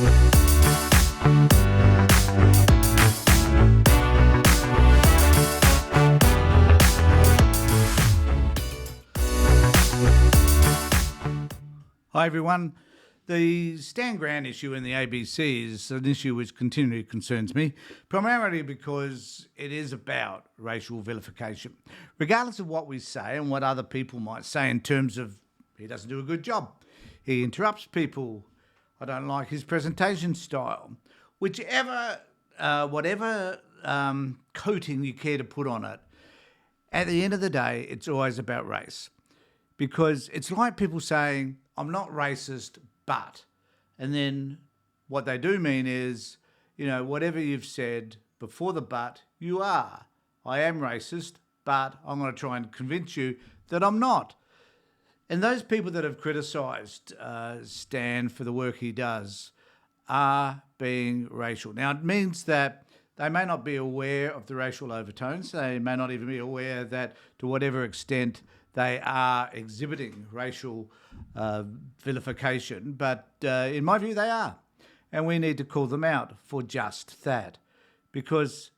Hi everyone. The Stan Grant issue in the ABC is an issue which continually concerns me, primarily because it is about racial vilification. Regardless of what we say and what other people might say in terms of he doesn't do a good job, he interrupts people, I don't like his presentation style, whatever coating you care to put on it, at the end of the day, it's always about race. Because it's like people saying, I'm not racist, but. And then what they do mean is, whatever you've said before the but, you are. I am racist, but I'm going to try and convince you that I'm not. And those people that have criticised Stan for the work he does are being racial. Now, it means that they may not be aware of the racial overtones. They may not even be aware that, to whatever extent, they are exhibiting racial vilification, but in my view, they are. And we need to call them out for just that. Because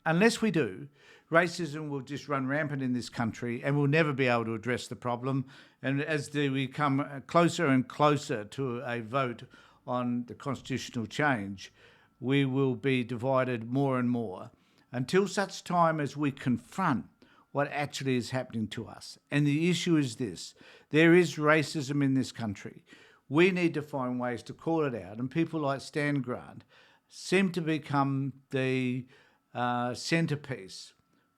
unless we do, racism will just run rampant in this country and we'll never be able to address the problem. And as we come closer and closer to a vote on the constitutional change, we will be divided more and more until such time as we confront what actually is happening to us. And the issue is this: there is racism in this country. We need to find ways to call it out. And people like Stan Grant seem to become the centerpiece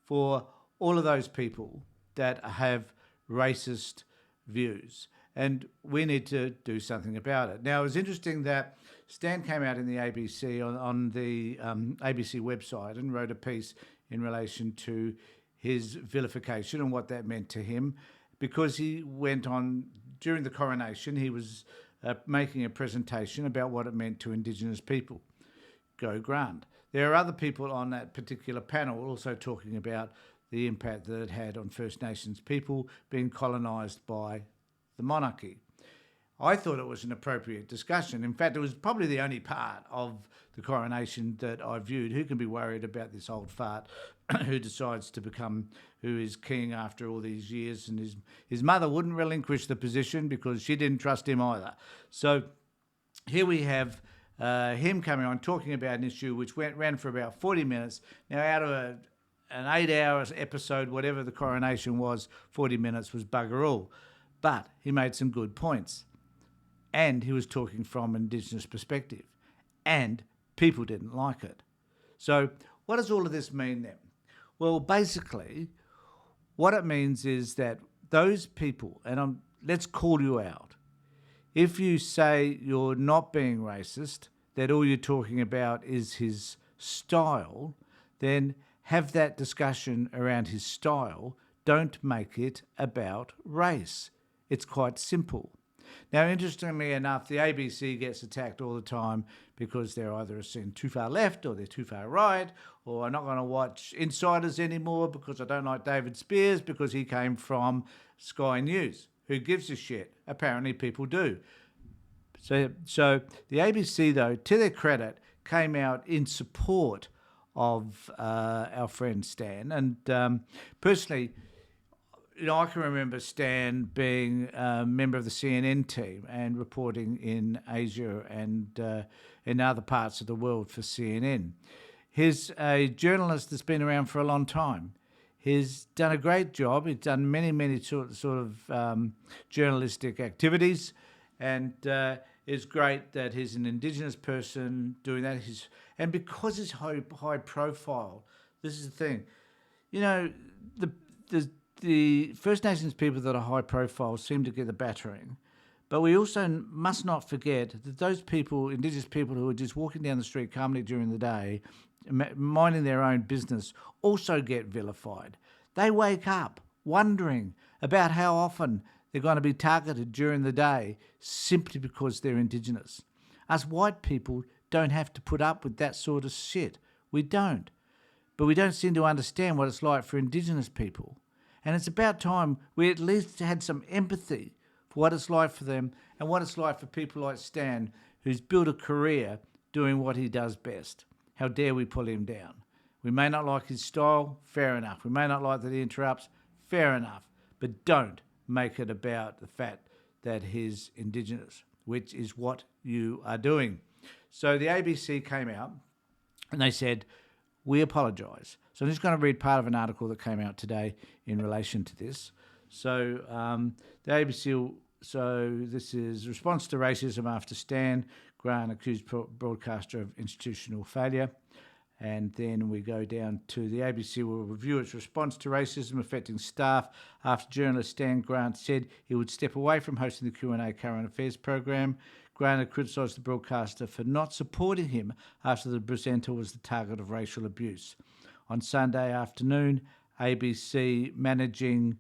for all of those people that have racist views. And we need to do something about it. Now, it was interesting that Stan came out in the ABC on the ABC website and wrote a piece in relation to his vilification and what that meant to him, because he went on, during the coronation, he was making a presentation about what it meant to Indigenous people. Go Grant. There are other people on that particular panel also talking about the impact that it had on First Nations people being colonised by the monarchy. I thought it was an appropriate discussion. In fact, it was probably the only part of the coronation that I viewed. Who can be worried about this old fart who decides to become who is king after all these years? And his mother wouldn't relinquish the position because she didn't trust him either. So here we have him coming on talking about an issue which ran for about 40 minutes. Now, out of an 8-hour episode, whatever the coronation was, 40 minutes was bugger all. But he made some good points. And he was talking from an Indigenous perspective. And people didn't like it. So what does all of this mean then? Well, basically, what it means is that those people, and let's call you out, if you say you're not being racist, that all you're talking about is his style, then have that discussion around his style. Don't make it about race. It's quite simple. Now, interestingly enough, the ABC gets attacked all the time because they're either seen too far left or they're too far right, or I'm not going to watch Insiders anymore because I don't like David Spears because he came from Sky News. Who gives a shit? Apparently people do. So the ABC, though, to their credit, came out in support of our friend Stan. And personally, I can remember Stan being a member of the CNN team and reporting in Asia and in other parts of the world for CNN. He's a journalist that's been around for a long time. He's done a great job. He's done many sort of journalistic activities, and it's great that he's an Indigenous person doing that. And because he's high profile, this is the thing. The First Nations people that are high profile seem to get the battering. But we also must not forget that those people, Indigenous people who are just walking down the street calmly during the day, minding their own business, also get vilified. They wake up wondering about how often they're going to be targeted during the day simply because they're Indigenous. Us white people don't have to put up with that sort of shit. We don't. But we don't seem to understand what it's like for Indigenous people. And it's about time we at least had some empathy for what it's like for them and what it's like for people like Stan, who's built a career doing what he does best. How dare we pull him down? We may not like his style, fair enough. We may not like that he interrupts, fair enough. But don't make it about the fact that he's Indigenous, which is what you are doing. So the ABC came out and they said, we apologise. So I'm just going to read part of an article that came out today in relation to this. So the ABC, this is response to racism after Stan Grant accused broadcaster of institutional failure. And then we go down to the ABC will review its response to racism affecting staff after journalist Stan Grant said he would step away from hosting the Q&A current affairs program. Grant had criticised the broadcaster for not supporting him after the presenter was the target of racial abuse. On Sunday afternoon, ABC managing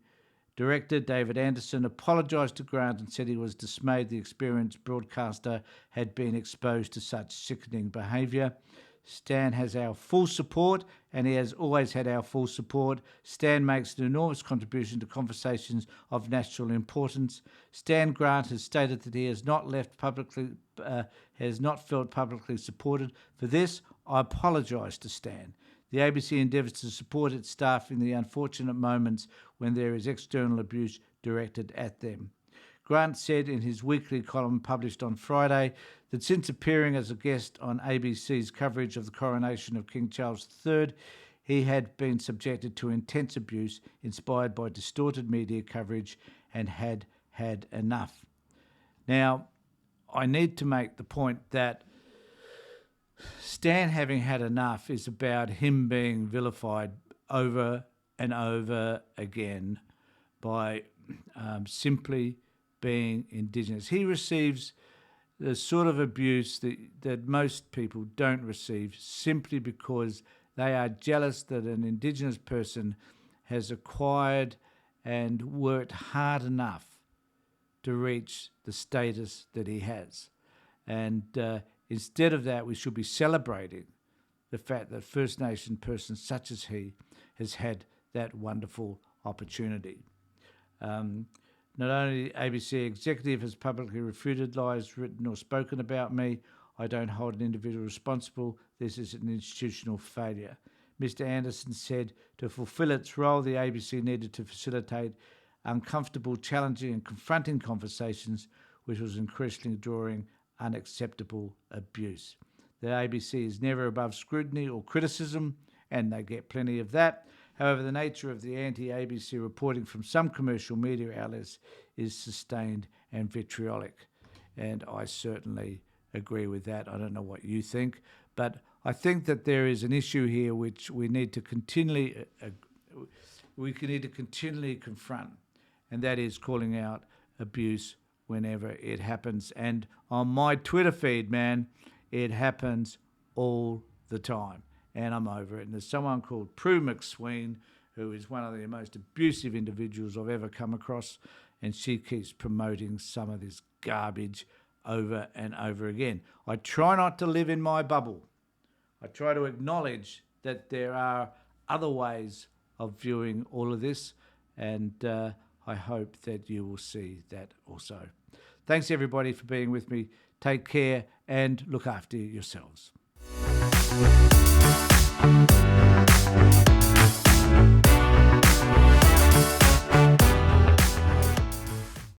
director David Anderson apologised to Grant and said he was dismayed the experienced broadcaster had been exposed to such sickening behaviour. Stan has our full support, and he has always had our full support. Stan makes an enormous contribution to conversations of national importance. Stan Grant has stated that he has not felt publicly supported. For this, I apologise to Stan. The ABC endeavours to support its staff in the unfortunate moments when there is external abuse directed at them. Grant said in his weekly column published on Friday that since appearing as a guest on ABC's coverage of the coronation of King Charles III, he had been subjected to intense abuse inspired by distorted media coverage and had had enough. Now, I need to make the point that Stan having had enough is about him being vilified over and over again by simply being Indigenous. He receives the sort of abuse that most people don't receive simply because they are jealous that an Indigenous person has acquired and worked hard enough to reach the status that he has. And instead of that, we should be celebrating the fact that First Nation persons such as he has had that wonderful opportunity. Not only the ABC executive has publicly refuted lies written or spoken about me, I don't hold an individual responsible. This is an institutional failure. Mr. Anderson said to fulfil its role, the ABC needed to facilitate uncomfortable, challenging and confronting conversations, which was increasingly drawing unacceptable abuse. The ABC is never above scrutiny or criticism, and they get plenty of that. However, the nature of the anti-ABC reporting from some commercial media outlets is sustained and vitriolic. And I certainly agree with that. I don't know what you think, but I think that there is an issue here which we need to continually confront, and that is calling out abuse whenever it happens. And on my Twitter feed, man, it happens all the time. And I'm over it. And there's someone called Prue McSween, who is one of the most abusive individuals I've ever come across, and she keeps promoting some of this garbage over and over again. I try not to live in my bubble. I try to acknowledge that there are other ways of viewing all of this, and I hope that you will see that also. Thanks, everybody, for being with me. Take care and look after yourselves.